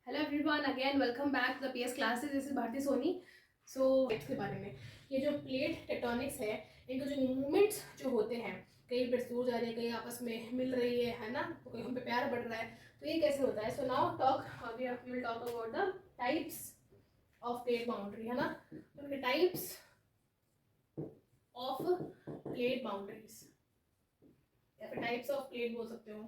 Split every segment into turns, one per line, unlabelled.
Hello everyone, again welcome back to the PS classes. This is Bharti Soni. So के बारे में, ये जो प्लेट टेक्टोनिक्स है, इनके जो मूवमेंट्स जो होते हैं, कहीं प्लेट्स दूर जा रही है, कहीं आपस में मिल रही है ना, तो कहीं हम पे प्यार बढ़ रहा है, तो ये कैसे होता है। So now talk we will talk about the types of plate boundary, है ना। तो टाइप्स ऑफ प्लेट बाउंड्रीज या फिर टाइप्स ऑफ प्लेट बोल सकते हो।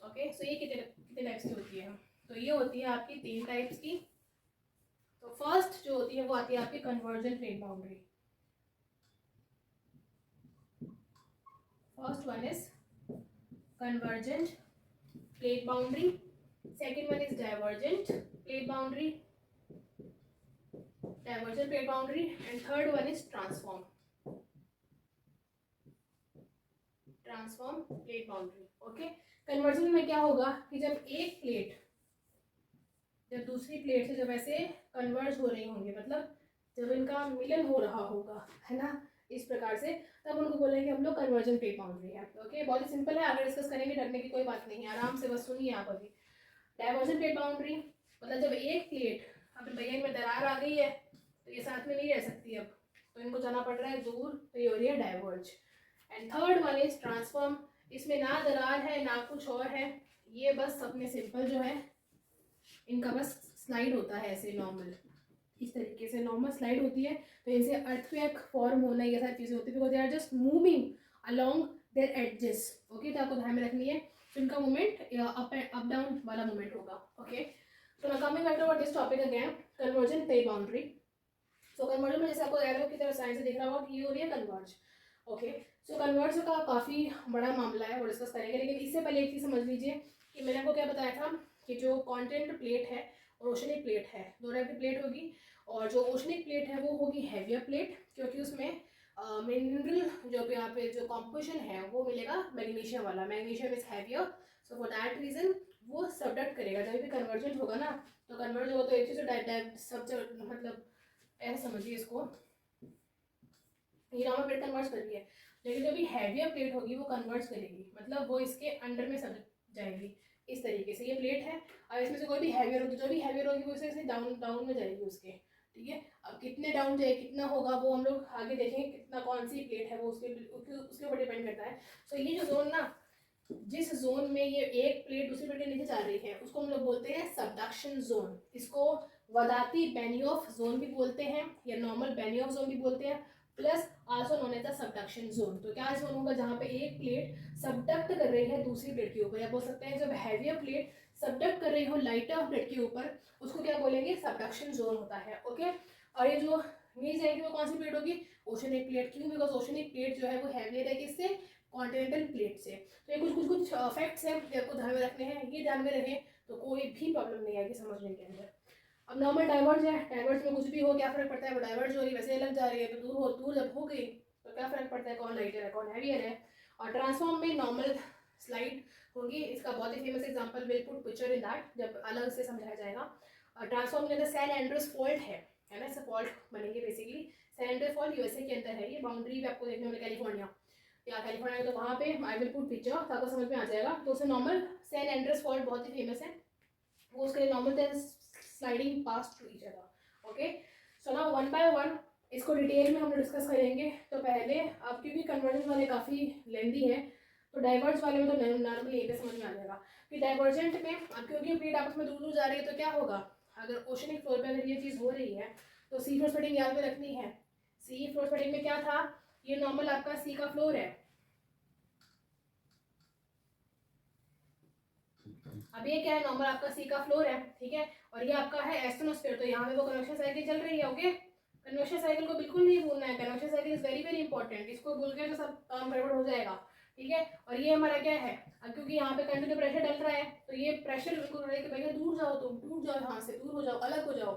ओके, सो ये कितने कितने टाइप्स की होती है। तो ये होती है आपकी 3 टाइप्स की। तो फर्स्ट जो होती है वो आती है आपकी conversion plate boundary. First one is convergent plate boundary, second one is divergent plate boundary, and third one is transform plate boundary. Okay, conversion में क्या होगा कि जब एक प्लेट जब दूसरी प्लेट से जब ऐसे कन्वर्ज हो रही होंगी, मतलब जब इनका मिलन हो रहा होगा, है ना, इस प्रकार से, तब उनको बोलेंगे हम लोग कन्वर्जन प्लेट बाउंड्री है। ओके, बहुत ही सिंपल है, आगे डिस्कस करेंगे, डरने की कोई बात नहीं है, आराम से बस सुनिए आप अभी। डाइवर्जन प्लेट बाउंड्री मतलब जब एक प्लेट अब भैया में दरार आ गई है तो ये साथ में नहीं रह सकती, अब तो इनको जाना पड़ रहा है दूर, तो ये हो रही है diverge. And third one is transform, इसमें ना दरार है ना कुछ और है, ये बस अपने सिंपल जो है इनका बस स्लाइड होता है ऐसे नॉर्मल, इस तरीके से नॉर्मल स्लाइड होती है। तो इनसे अर्थक्वेक फॉर्म होना, ये सारी चीज़ें होती है, because they are just moving along their edges. Okay, तो आपको ध्यान में रखनी है, तो इनका मूवमेंट अप डाउन वाला मूवमेंट होगा। ओके, तो now coming back to our this topic again, conversion plate boundary. So conversion में जैसे आपको एरो की तरह साइन से दिख रहा होगा कि ये हो रही है कन्वर्ज। ओके, सो कन्वर्ज का काफ़ी बड़ा मामला है, वो डिस्कस करेंगे, लेकिन इससे पहले एक चीज़ समझ लीजिए कि मैंने आपको क्या बताया था कि जो कॉन्टिनेंटल प्लेट है और ओशनिक प्लेट है, दो टाइप की प्लेट होगी, और जो ओशनिक प्लेट है वो होगी हैवियर प्लेट, क्योंकि उसमें मिनरल जो यहाँ पे जो कॉम्पोजिशन है वो मिलेगा मैग्नीशियम वाला, magnesium is heavier, so for that reason वो सबडक्ट करेगा जब भी कन्वर्जेंट होगा ना, तो कन्वर्ज होगा तो एक चीज़ सब मतलब ऐसा समझिए इसको, ये नॉर्मल प्लेट कन्वर्ट कर रही है, लेकिन जो भी हैवियर प्लेट होगी वो कन्वर्ट करेगी, मतलब वो इसके अंडर में सब जाएगी, इस तरीके से ये प्लेट है। और इसमें से कोई भी हैवियर होगी, जो भी हैवियर होगी वो इसे डाउन डाउन में जाएगी उसके, ठीक है। अब कितने डाउन जाए कितना होगा वो हम लोग आगे देखेंगे, कितना कौन सी प्लेट है वो उसके ऊपर डिपेंड करता है। सो ये जो जोन ना, जिस जोन में ये एक प्लेट दूसरी प्लेट के नीचे जा रही है उसको हम लोग बोलते हैं सबडक्शन जोन, इसको वदाती बेनियोफ जोन भी बोलते हैं या नॉर्मल बेनियोफ जोन भी बोलते हैं, plus also known as the subduction zone. तो क्या जोन होगा जहाँ पे एक प्लेट सबडक्ट कर रही है दूसरी प्लेट के ऊपर, या बोल सकते हैं जब हैवियर प्लेट सबडक्ट कर रही हो लाइटर प्लेट के ऊपर, उसको क्या बोलेंगे, सबडक्शन जोन होता है। ओके, और ये जो नीचे जाएगी वो कौन सी प्लेट होगी, ओशनिक प्लेट। क्यों, बिकॉज ओशनिक प्लेट जो है वो हैवियर है किससे, कॉन्टिनेंटल प्लेट से। तो ये कुछ फैक्ट्स हैं जो आपको ध्यान में रखने हैं, ये ध्यान में रहे तो कोई भी प्रॉब्लम नहीं आएगी समझने के अंदर। अब नॉर्मल डाइवर्ज है, डाइवर्ज में कुछ भी हो क्या फर्क पड़ता है, वो डाइवर्ज हो रही वैसे अलग जा रही है, तो दूर जब हो गई तो क्या फर्क पड़ता है, कौन लाइटर है कौन हैवियर है। और ट्रांसफॉर्म में नॉर्मल स्लाइड होगी, इसका बहुत ही famous example will put picture in that, जब अलग से समझाया जाएगा। ट्रांसफॉर्म के अंदर सैन एंड्रेस फॉल्ट है ना, इससे फॉल्ट बनेंगे basically. San Andreas fault USA के अंदर है, ये बाउंड्री भी आपको देखने मिलेगी कैलिफोर्निया, या कैलिफोर्निया, तो वहाँ पे आई विल पुट पिक्चर तो आपको समझ में आ जाएगा। तो उससे नॉर्मल सैन एंड्रेस फॉल्ट बहुत ही फेमस है, वो उसके लिए normal sliding pass to each other. Okay, so now one by one इसको डिटेल में हम लोग डिस्कस करेंगे। तो पहले अब क्योंकि कन्वर्जन वाले काफ़ी लेंदी है, तो डाइवर्ज वाले में तो नॉर्मली यहीं पे समझ में आ जाएगा कि डाइवर्जेंट में अब क्योंकि प्लेट आपस में दूर दूर जा रही है, तो क्या होगा, अगर ओशनिक फ्लोर पे अगर ये चीज़ हो रही है तो सी फ्लोर स्प्रेडिंग याद में रखनी है। सी फ्लोर स्प्रेडिंग में क्या था, ये नॉर्मल आपका सी का फ्लोर है, अब ये क्या है, नॉर्मल आपका सी का फ्लोर है, ठीक है, और ये आपका है एस्टेनोस्फीयर, तो यहाँ पे वो कन्वेक्शन साइकिल चल रही है। ओके, कन्वेक्शन साइकिल को बिल्कुल नहीं भूलना है, convection cycle is very very important, इसको भूल गए तो सब काम गड़बड़ हो जाएगा, ठीक है। और ये हमारा क्या है, अब क्योंकि यहाँ पे कंटिन्यू प्रेशर डल रहा है, तो ये प्रेशर बिल्कुल रहा है कि भैया दूर जाओ, तुम दूर जाओ, यहाँ से दूर हो जाओ, अलग हो जाओ।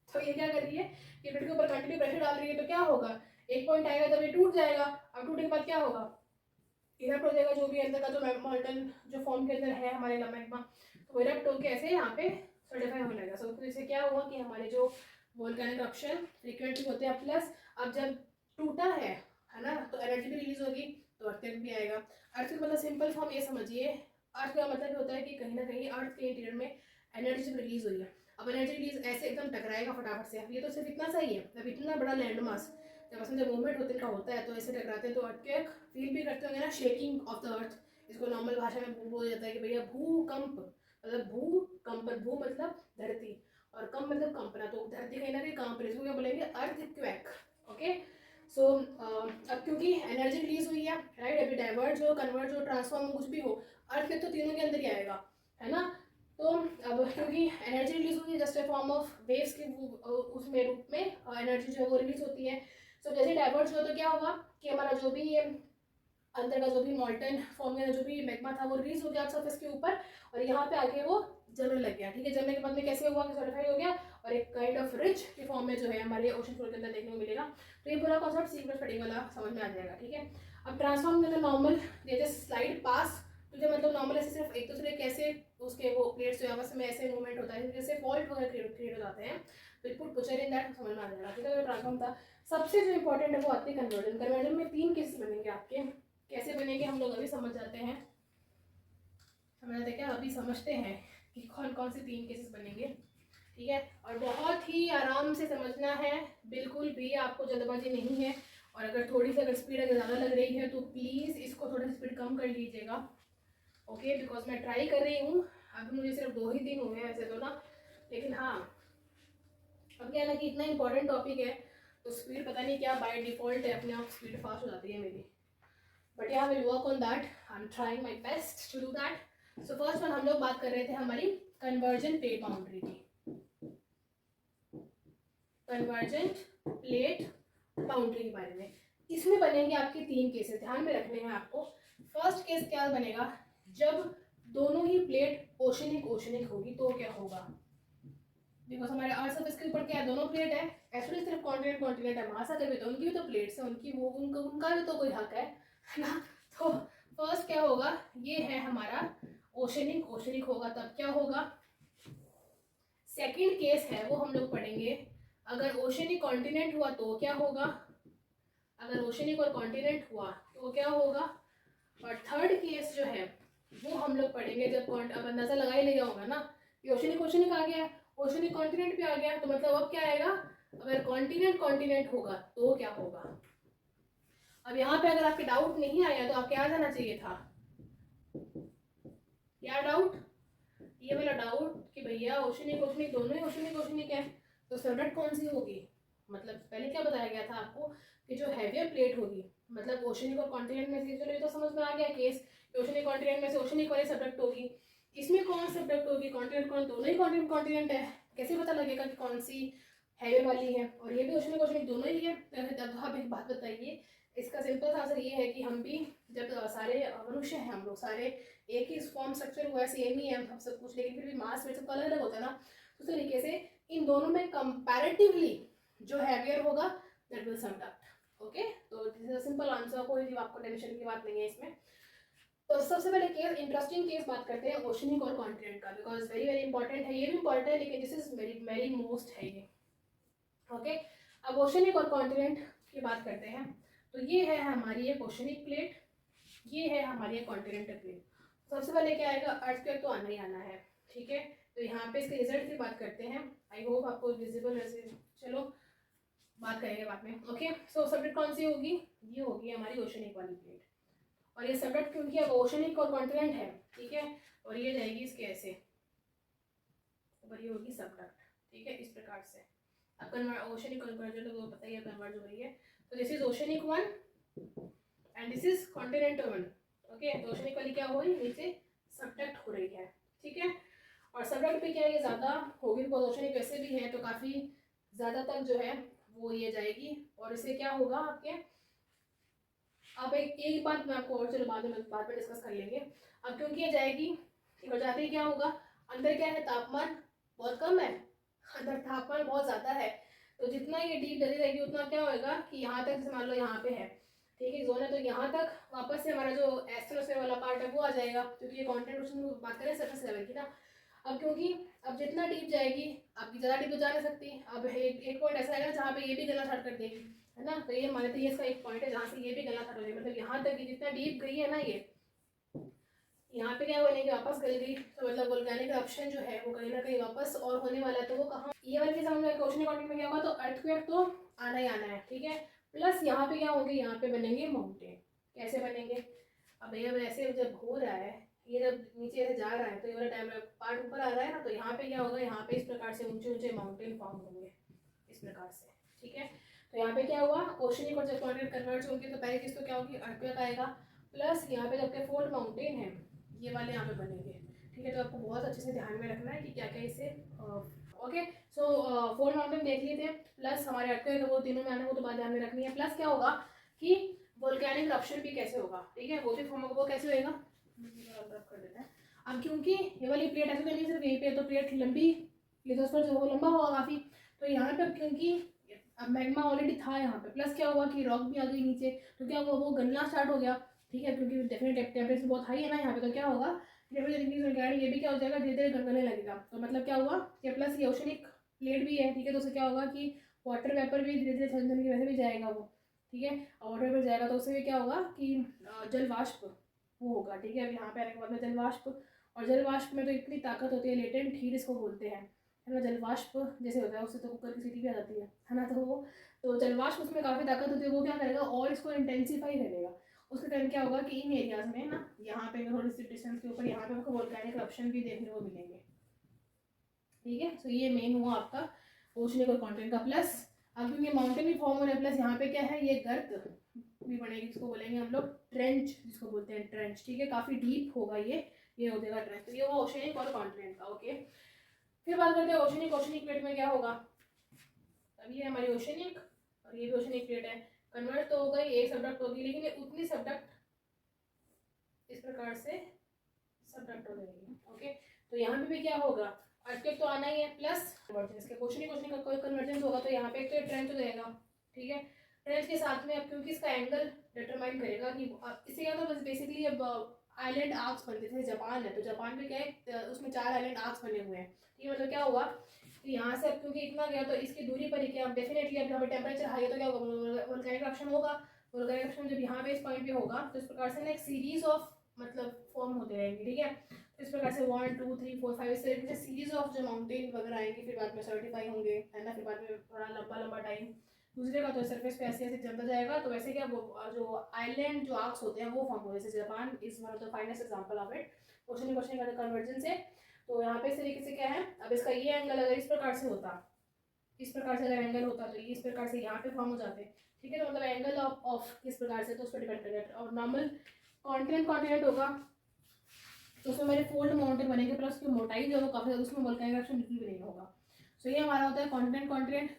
तो ये क्या कर रही है कि प्लेट के ऊपर कंटिन्यू प्रेशर डाल रही है, तो क्या होगा, एक पॉइंट आएगा जब ये टूट जाएगा, अब टूटने के बाद क्या होगा, इरप्ट हो जाएगा, जो भी अंदर का जो मॉल्टन जो फॉर्म के अंदर है हमारे मैग्मा, तो वो इरप्ट होकर ऐसे यहाँ पे सॉलिडिफाई होने लगा। सो इससे क्या हुआ कि हमारे जो वोल्केनिक eruption फ्रीक्वेंटली होते हैं, प्लस अब जब टूटा है ना, तो एनर्जी भी रिलीज होगी, तो अर्थक्वेक भी आएगा। अर्थक्वेक मतलब सिंपल फॉर्म ये समझिए, अर्थ का मतलब होता है कि कहीं ना कहीं अर्थ के इंटीरियर में एनर्जी जब रिलीज हुई है, अब एनर्जी रिलीज ऐसे एकदम टकराएगा फटाफट से, ये तो सिर्फ इतना सा ही है, जब इतना बड़ा लैंड मास जब उसमें जब मूवमेंट होता है तो ऐसे टकराते हैं तो अर्थक्वेक फील भी करते होंगे ना, शेकिंग ऑफ द अर्थ, इसको नॉर्मल भाषा में बोला जाता है कि भैया भूकंप, मतलब भूकंपन, भू मतलब धरती और कंप मतलब कंपना, तो धरती कहीं ना कहीं कांप रही है, इसको क्या बोलेंगे, अर्थक्वेक। ओके, सो अब क्योंकि एनर्जी रिलीज हुई है, राइट, अभी डाइवर्ज हो, कन्वर्ज हो, ट्रांसफॉर्म कुछ भी हो, अर्थक्वेक तो तीनों के अंदर ही आएगा, है ना। तो अब क्योंकि एनर्जी रिलीज हुई है just a form of waves के उसमें रूप में एनर्जी जो है वो रिलीज होती है। सो जैसे डाइवर्ज हुआ तो क्या हुआ कि हमारा जो भी अंदर का जो भी मॉल्टन फॉर्म में जो भी मैग्मा था वो रिलीज हो गया सरफेस के ऊपर, और यहाँ पे आके वो जमने लग गया, ठीक है। जमने के बाद में कैसे हुआ कि सॉलिडिफाई हो गया और एक काइंड ऑफ रिच के फॉर्म में जो है हमारे ओशन फ्लोर के अंदर देखने को मिलेगा। तो ये पूरा कॉन्सेप्ट सीक्वेंस स्टडी वाला समझ में आ जाएगा, ठीक है। अब ट्रांसफॉर्म के अंदर नॉर्मल स्लाइड पास, तो जो मतलब नॉर्मल ऐसे सिर्फ एक दूसरे कैसे उसके वो प्लेट्स जो आपस में ऐसे मूवमेंट होता है, जैसे फॉल्ट वगैरह क्रिएट हो जाते हैं, तो पुट पुचर इन दैट समझ में आ जाएगा, ठीक है। ट्रांसफॉर्म था। सबसे जो इंपॉर्टेंट है वो आती है कन्वर्जन। कन्वर्जन में 3 केसेस बनेंगे आपके, कैसे बनेंगे हम लोग अभी समझ जाते हैं, क्या अभी समझते हैं कि कौन कौन से 3 केसेस बनेंगे, ठीक है। और बहुत ही आराम से समझना है, बिल्कुल भी आपको जल्दबाजी नहीं है, और अगर थोड़ी सी अगर स्पीड अगर ज़्यादा लग रही है तो प्लीज़ इसको थोड़ी स्पीड कम कर लीजिएगा, ओके, बिकॉज मैं ट्राई कर रही हूँ, अभी मुझे सिर्फ 2 ही दिन हुए हैं ऐसे तो ना, लेकिन हाँ अब क्या है ना कि इतना इंपॉर्टेंट टॉपिक है तो स्पीड पता नहीं क्या बाय डिफॉल्ट है, अपने आप स्पीड फास्ट हो जाती है मेरी, but yeah, we'll work on that. I'm trying my best to do that. So first one हम लोग बात कर रहे थे हमारी कन्वर्जेंट प्लेट बाउंड्री की, कन्वर्जेंट प्लेट बाउंड्री के बारे में। इसमें बनेंगे आपके 3 केसेस, ध्यान में रखने हैं आपको। फर्स्ट केस क्या बनेगा, जब दोनों ही प्लेट ओशनिक ओशनिक होगी तो क्या होगा, बिकॉज हमारे अर्थ सरफेस के ऊपर क्या है, दोनों प्लेट है, ऐसे सिर्फ कॉन्टिनेंट कॉन्टिनेंट है, महासागर भी तो उनकी भी तो प्लेट्स है, उनकी वो उनका भी तो कोई हक है ना। तो फर्स्ट क्या होगा, ये है हमारा ओशनिक ओशनिक होगा, तब क्या होगा। सेकंड केस है वो हम लोग पढ़ेंगे, अगर ओशनिक कॉन्टिनेंट हुआ तो क्या होगा, अगर ओशनिक और कॉन्टिनेंट हुआ तो क्या होगा। और थर्ड केस जो है वो हम लोग पढ़ेंगे जब अब अंदाजा लगा ही लिया होगा ना कि ओशनिक ओशनिक आ गया, ओशनिक कॉन्टिनेंट भी आ गया, तो मतलब अब क्या आएगा, अगर कॉन्टिनेंट कॉन्टिनेंट होगा तो क्या होगा। अब यहाँ पे अगर आपके डाउट नहीं आया तो आपके आ जाना चाहिए था, क्या डाउट, ये वाला डाउट कि भैया ओशनिक ओशनिक दोनों ही ओशनिक ओशनिक है, तो सबनेट कौन सी होगी। मतलब पहले क्या बताया गया था आपको कि जो हैवियर प्लेट होगी, मतलब ओशनिक और कॉन्टिनेंट में से, चलो ये तो समझ में आ गया केस, ओशनिक कॉन्टिनेंट में से ओशनिक वाली सब्जेक्ट होगी, इसमें कौन सब्जेक्ट होगी, कॉन्टिनेंट कौन, दोनों ही कॉन्टिनेंट कॉन्टिनेंट है, कैसे पता लगेगा कि कौन सी हैवियर वाली है, और ये भी ओशनिक ओशनिक दोनों ही है। तो आप एक बात बताइए, इसका सिंपल आंसर ये है कि हम भी जब सारे मनुष्य हैं, हम लोग सारे एक ही फॉर्म स्ट्रक्चर हुआ है, सेम ही है हम सब कुछ, लेकिन फिर भी मास में सबका अलग अलग होता है ना, तो उस तरीके से इन दोनों में कंपैरेटिवली जो हैवियर होगा दैट विल सबडक्ट, ओके। तो this is a simple answer, कोई आपको टेंशन की बात नहीं है इसमें। तो सबसे पहले केस, इंटरेस्टिंग केस बात करते हैं ओशनिक और कॉन्टिनेंट का, बिकॉज वेरी वेरी इंपॉर्टेंट है, ये भी इंपॉर्टेंट है लेकिन this is very very most है ये, ओके। अब ओशनिक और कॉन्टिनेंट की बात करते हैं, तो ये है हमारी एक ओशनिक प्लेट, ये है हमारी कॉन्टिनेंटल प्लेट। सबसे पहले क्या आएगा, अर्थक्वेक तो आना ही आना है, ठीक है। तो यहाँ पे इसके रिजल्ट की बात करते हैं, आई होप आपको विजिबल वैसे, चलो बात करेंगे बाद में, ओके। सो सब्जेक्ट कौन सी होगी, ये होगी हमारी ओशनिक वाली प्लेट, और ये सब्जेक्ट क्योंकि अब ओशनिक और कॉन्टिनेंट है, ठीक है, और ये जाएगी इसके ऐसे ऊपर, ये होगी सबडक्ट, ठीक है, इस प्रकार से। अब ओशनिक कन्वर्जन तो पता ही है कन्वर्ज हो रही है, तो this is oceanic one and this is continental one, okay. तो ओशनिक वाली क्या हो रही है, नीचे सबडक्ट हो रही है, ठीक है। और सबडक्ट पे क्या है, ये ज़्यादा होगी, बिकॉज ओशनिक वैसे भी है तो काफ़ी ज़्यादा तक जो है वो ये जाएगी, और इससे क्या होगा आपके, अब एक बात मैं आपको और, चलो बाद में डिस्कस कर लेंगे। अब क्योंकि ये जाएगी, और जाते ही क्या होगा, अंदर क्या है, तापमान बहुत कम है, अंदर तापमान बहुत ज़्यादा है, तो जितना ये डीप चली जाएगी उतना क्या होगा कि यहाँ तक, जैसे मान लो यहाँ पे है, ठीक है, जोन है, तो यहाँ तक वापस से हमारा जो एस्ट्रोस्फीयर वाला पार्ट है वो आ जाएगा, क्योंकि ये कॉन्टिनेंट बात करें सरफेस लेवल की ना। अब क्योंकि अब जितना डीप जाएगी, आपकी ज़्यादा डीप तो जा नहीं सकती, अब एक पॉइंट ऐसा आएगा जहाँ पे ये भी गलना स्टार्ट कर देगी, है ना। तो ये मानते हैं इसका एक पॉइंट है जहाँ से ये भी गलना स्टार्ट हो जाएगी, मतलब यहाँ तक जितना डीप गई है ना ये, यहाँ पे क्या बनेगी, वापस गल गई, तो मतलब वोल्केनिक eruption जो है वो कहीं ना कहीं वापस और होने वाला है। तो वो कहाँ, ये वाली समझ में क्वेश्चन कॉन्टेंट में क्या होगा, तो अर्थक्वेक तो आना ही आना है, ठीक है। प्लस यहाँ पे क्या होंगे, यहाँ पे बनेंगे माउंटेन। कैसे बनेंगे, अब ये ऐसे जब हो रहा है, ये जब नीचे से जा रहा है तो ये वाला टाइम पार्ट ऊपर आ रहा है ना, तो यहाँ पे क्या होगा, यहाँ पे इस प्रकार से ऊंचे ऊंचे माउंटेन फॉर्म होंगे इस प्रकार से, ठीक है। तो यहाँ पे क्या हुआ, ओशनिक और जब कॉन्टिनेंट कन्वर्ज होंगे तो पहले चीज तो क्या होगी, अर्थक्वेक आएगा। प्लस यहाँ पे जब के फोल्ड माउंटेन है ये वाले यहाँ पे बनेंगे, ठीक है। तो आपको बहुत अच्छे से ध्यान में रखना है कि क्या क्या इसे ओके। सो फोल्ड माउंटेन देख लिए थे, प्लस हमारे अर्थक्वेक वो तीनों में आने, वो तो बात ध्यान में रखनी है। प्लस क्या होगा कि वोल्केनिक eruption भी कैसे होगा, ठीक है, वो भी फॉर्म होगा। वो कैसे होएगा, कर देते हैं अब, क्योंकि ये वाली प्लेट ऐसे तो नहीं सिर्फ यहीं पे, तो प्लेट लंबी, लिथोस्फीयर जो वो लंबा होगा काफ़ी। तो यहाँ पे क्योंकि अब मैग्मा ऑलरेडी था यहाँ पे, प्लस क्या हुआ कि रॉक भी आ गई नीचे, तो क्या हुआ, वो गलना स्टार्ट हो गया, ठीक है, क्योंकि डेफिनेट टेम्परेचर बहुत हाई है ना यहाँ पे। तो क्या होगा, टेम्परेचर इंक्रीज हो गया, ये भी क्या हो जाएगा, धीरे धीरे गलने लगेगा। तो मतलब क्या हुआ कि प्लस ये ओशनिक प्लेट भी है, ठीक है, तो उससे क्या होगा कि वाटर वेपर भी धीरे धीरे ठंडन की वजह से भी जाएगा वो, ठीक है। और वाटर वेपर जाएगा तो उससे क्या होगा कि जल वाष्प वो होगा, ठीक है। अब यहाँ पे आने के बाद में जल वाष्प, और जल वाष्प में तो इतनी ताकत होती है, लेटेंट हीट इसको बोलते हैं, है ना। जलवाष्प जैसे होता है उससे तो कुकर की सीटी भी आ जाती है ना। तो वो, तो जलवाष्प उसमें काफ़ी ताकत होती है, वो क्या करेगा और इसको इंटेंसीफाई करेगा। उसके कारण क्या होगा कि इन एरियाज में ना, यहाँ पे थोड़ी सी डिस्टेंस के ऊपर यहाँ पे आपको वोल्केनिक eruption भी देखने को मिलेंगे, ठीक है। सो ये मेन हुआ आपका ओशनिक और कॉन्टिनेंट का। प्लस अब क्योंकि माउंटेन भी फॉर्म हो रहे हैं, प्लस यहाँ पे क्या है, ये गर्त भी बनेगी, जिसको बोलेंगे हम लोग ट्रेंच, जिसको बोलते हैं ट्रेंच, ठीक है। काफ़ी डीप होगा ये हो जाएगा ट्रेंच। तो ये हुआ ओशनिक और कॉन्टिनेंट का, ओके। फिर बात करते हैं ओशनिक। ओशनिक प्लेट में क्या होगा, अब ये हमारी ओशनिक और ये भी ओशनिक प्लेट है, कन्वर्ट तो हो गई, एक सबडक्ट होगी, लेकिन ये उतनी सबडक्ट इस प्रकार से सबडक्ट हो जाएगी, ओके। तो यहाँ पे भी क्या होगा, अर्थक्वेक तो आना ही है, प्लस कन्वर्जेंस के ओशनिक ओशनिक का कोई कन्वर्जेंस होगा, तो यहाँ पे एक तो ट्रेंच हो जाएगा, ठीक है। ट्रेंच के साथ में अब क्योंकि इसका एंगल डिटरमाइन करेगा कि इससे क्या था, बस बेसिकली अब आइलैंड आर्क्स बनते थे। जापान है तो जापान में क्या है, उसमें 4 आइलैंड आर्क्स बने हुए हैं, ठीक है। मतलब क्या हुआ कि यहाँ से अब क्योंकि इतना गया तो इसकी दूरी पर ही क्या, डेफिनेटली अब यहाँ पे टेम्परेचर हाई है तो क्या होगा, वोल्केनिक eruption होगा। वोल्केनिक eruption जब यहाँ पे इस पॉइंट पे होगा तो इस प्रकार से ना एक सीरीज ऑफ मतलब फॉर्म होते रहेंगे, ठीक है। तो इस प्रकार से 1 2 3 4 5 इस तरीके से सीरीज ऑफ जो माउंटेन वगैरह आएंगे, फिर बाद में सर्टिफाई होंगे, है ना। फिर बाद में थोड़ा लंबा लंबा टाइम गुजरेगा तो सरफेस पे ऐसे ऐसे जमता जाएगा। तो वैसे क्या वो जो आइलैंड जो आर्क्स होते हैं वो फॉर्म हो, जैसे Japan is one of the finest example of it. Oceanic oceanic का कन्वर्जेंस है। तो यहाँ पे इस तरीके से क्या है, अब इसका ये एंगल अगर इस प्रकार से होता, इस प्रकार से अगर एंगल होता तो ये इस प्रकार से यहाँ पे फॉर्म हो जाते, ठीक है। तो मतलब एंगल ऑफ किस प्रकार से, तो उस पर डिपेंड करेगा। और नॉर्मल कॉन्टिनेंट कॉन्टिनेंट होगा तो उसमें मेरे फोल्ड माउंटेन बनेंगे, प्लस उसकी मोटाई जो है वो काफ़ी ज़्यादा, उसमें वोल्केनिक eruption बिल्कुल भी नहीं होगा। सो ये हमारा होता है कॉन्टिनेंट कॉन्टिनेंट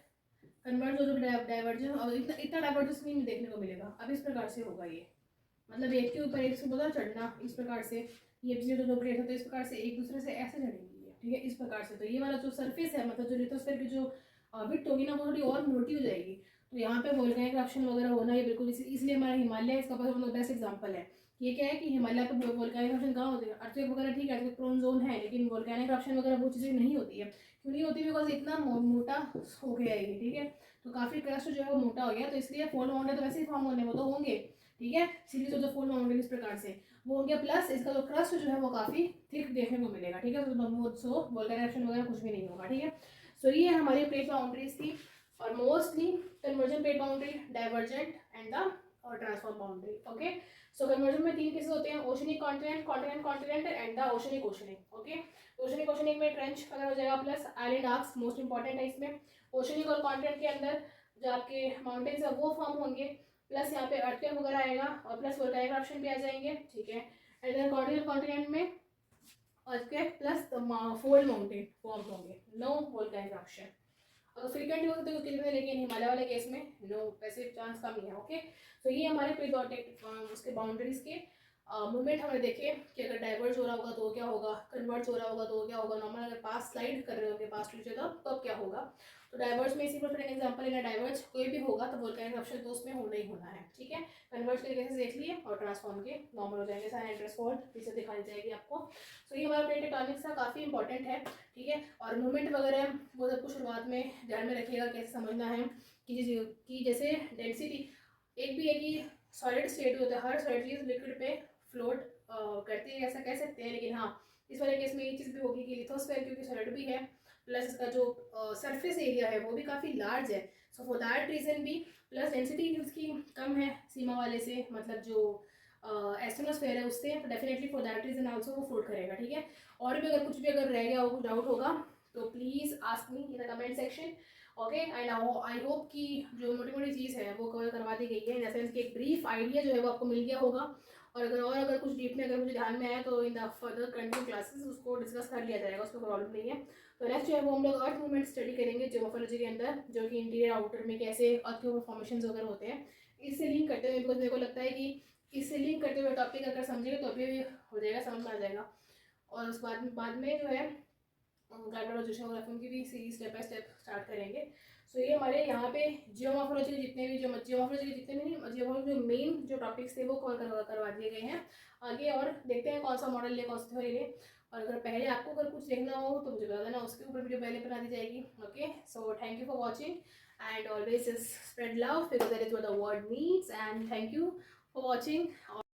कन्वर्ज, जो डाइवर्जेंस, और इतना इतना डाइवर्जेंस नहीं देखने को मिलेगा। अब इस प्रकार से होगा ये, मतलब एक के ऊपर एक से बोला चढ़ना, इस प्रकार से ये पिछले दो प्लेट है तो इस प्रकार से एक दूसरे से ऐसे चढ़ेंगी ये, ठीक है, इस प्रकार से। तो ये वाला जो सरफेस है, मतलब जो लिथोस्फीयर की जो विड्थ होगी ना, वो थोड़ी और मोटी हो जाएगी। तो यहाँ पे वोल्केनिक eruption वगैरह होना ये बिल्कुल इसलिए हमारा हिमालय इसका मतलब बेस्ट एग्जाम्पल है। ये क्या है कि हिमालय पे वोल्केनिक eruption कहाँ होते हैं, अर्थक्वेक वगैरह ठीक है, अर्थक्वेक प्रोन जोन है, लेकिन वोल्केनिक eruption वगैरह वो चीज़ें नहीं होती है। क्यों नहीं होती, बिकॉज इतना मोटा हो गया है ये, ठीक है। तो काफ़ी क्रस्ट जो है वो मोटा हो गया, तो इसलिए फोल्ड माउंटेन तो वैसे ही फॉर्म होने वो तो होंगे, ठीक है। Series of the fold mountain इस प्रकार से वो हो गया, प्लस इसका जो क्रस्ट जो है वो काफ़ी थिक देखने को मिलेगा, ठीक है। तो सो वोल्केनिक eruption वगैरह कुछ भी नहीं होगा, ठीक है। सो ये हमारी प्लेट बाउंड्रीज थी, और mostly conversion plate boundary, divergent and the और ट्रांसफॉर्म बाउंड्री, ओके। सो कन्वर्जन में 3 केसेस होते हैं, oceanic continent, continent continent and the oceanic oceanic, okay. Oceanic oceanic में ट्रेंच वगैरह हो जाएगा, plus island arcs most important है इसमें। ओशनिक और कॉन्टिनेंट के अंदर जो आपके माउंटेन्स है वो फॉर्म होंगे, प्लस यहाँ पे अर्थक्वेक वगैरह आएगा, और प्लस वोल्केनिक eruption भी आ जाएंगे, ठीक है। एंड देन कॉन्टिनेंट कॉन्टिनेंट में earthquake plus fold mountain form होंगे, नो वोल्केनिक eruption। अगर फ्रीक्वेंटली होता तो कितने, लेकिन हिमालय वाले केस में नो, वैसे चांस कम ही है, ओके। तो ये हमारे प्रीडॉटेड उसके बाउंड्रीज के मूवमेंट हमने देखे कि अगर डाइवर्ज हो रहा होगा तो क्या होगा, कन्वर्ज हो रहा होगा तो क्या होगा, नॉर्मल अगर पास स्लाइड कर रहे होंगे पास टू ईच अदर तब क्या होगा। तो डाइवर्ज में इसी पर एग्जांपल है, डाइवर्ज कोई भी होगा तो वोल्केनिक eruption तो उसमें होना ही होना है, ठीक है। कन्वर्ज के केसेस देख लिए, और ट्रांसफॉर्म के नॉर्मल हो जाएंगे, साइन एंट्रेस फोल्ड पीछे दिखाई जाएगी आपको। तो ये हमारा प्लेट टेक्टोनिक्स का काफ़ी इंपॉर्टेंट है, ठीक है। और मूवमेंट वगैरह वो सबको शुरुआत में ध्यान में रखिएगा, कैसे समझना है कि जैसे डेंसिटी एक भी है कि सॉलिड स्टेट होता है, हर सॉलिड चीज़ लिक्विड पे फ्लोट करते हैं ऐसा कह सकते हैं। लेकिन हाँ, इस वाले केस में ये चीज़ भी होगी कि लिथोस्फेयर क्योंकि सॉलिड भी है, प्लस इसका जो सरफेस एरिया है वो भी काफ़ी लार्ज है। सो फॉर दैट रीज़न भी, प्लस डेंसिटी उसकी कम है सीमा वाले से, मतलब जो एस्ट्रोनोस्फेयर है उससे, तो definitely for that reason also वो फ्लोट करेगा। ठीक है, और भी अगर कुछ भी अगर रह गया हो, कुछ डाउट होगा तो please ask me in the comment section. Okay, and I hope कि जो मोटी मोटी चीज़ है वो कवर करवा दी गई है, इन द सेंस कि एक ब्रीफ आइडिया जो है वो आपको मिल गया होगा। और अगर कुछ डीप में अगर मुझे ध्यान में आया तो in the further continue classes उसको डिस्कस कर लिया जाएगा, उसमें प्रॉब्लम नहीं है। तो नेक्स्ट जो है वो हम लोग अर्थ मूवमेंट स्टडी करेंगे जियोमॉर्फोलॉजी के अंदर, जो कि इंटीरियर आउटर में कैसे अर्थ के ऊपर फॉर्मेशन वगैरह होते हैं। इससे लिंक करते हुए, बिकॉज मेरे को लगता है कि इससे लिंक करते हुए टॉपिक अगर समझेंगे तो अभी भी हो जाएगा, समझ में आ जाएगा। और उस बाद में जो है ग्लाइकोलाइजेशन की भी series step by step start करेंगे। सो ये हमारे यहाँ पे जियोमॉर्फोलॉजी के जितने भी जियोमॉर्फोलॉजी जो मेन जो टॉपिक्स थे वो कवर करवा दिए गए हैं। आगे और देखते हैं कौन सा मॉडल ले, कौन सा थ्योरी ले। और अगर पहले आपको अगर कुछ देखना हो तो मुझे बता देना, उसके ऊपर वीडियो पहले बना दी जाएगी। Okay, so thank you for watching and always spread love because that is what the world needs, and thank you for watching.